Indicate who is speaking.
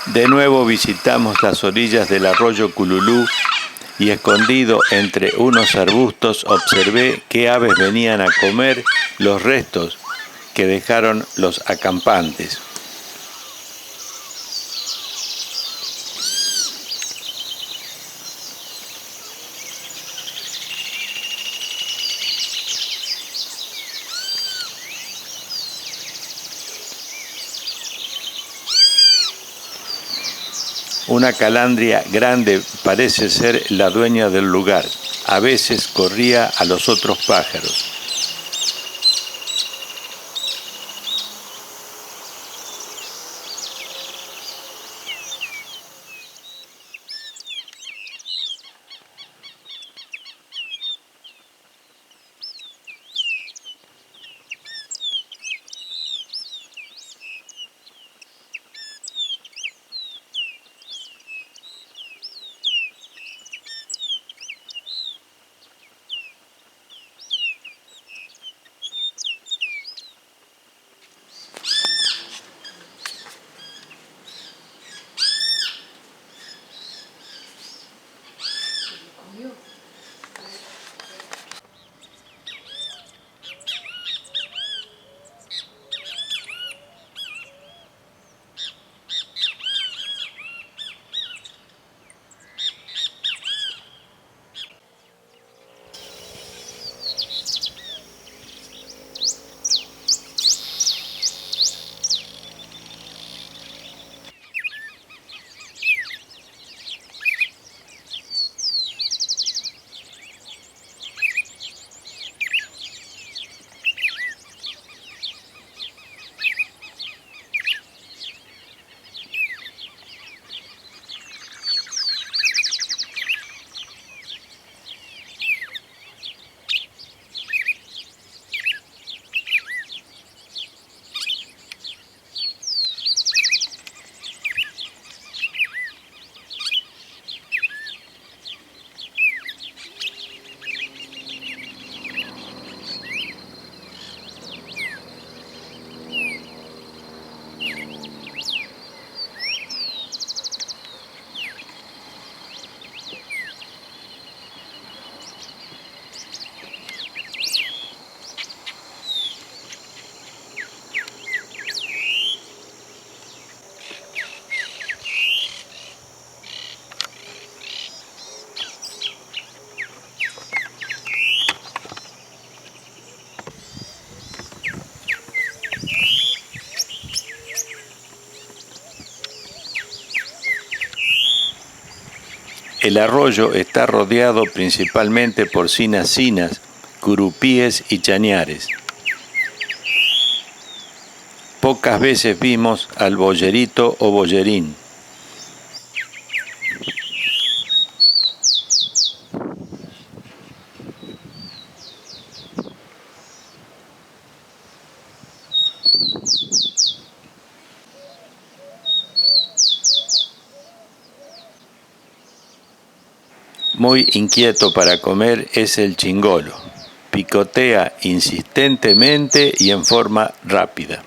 Speaker 1: De nuevo visitamos las orillas del arroyo Cululú y escondido entre unos arbustos observé qué aves venían a comer los restos que dejaron los acampantes. Una calandria grande parece ser la dueña del lugar. A veces corría a los otros pájaros. El arroyo está rodeado principalmente por cinas, curupíes y chañares. Pocas veces vimos al boyerito o boyerín. Muy inquieto para comer es el chingolo. Picotea insistentemente y en forma rápida.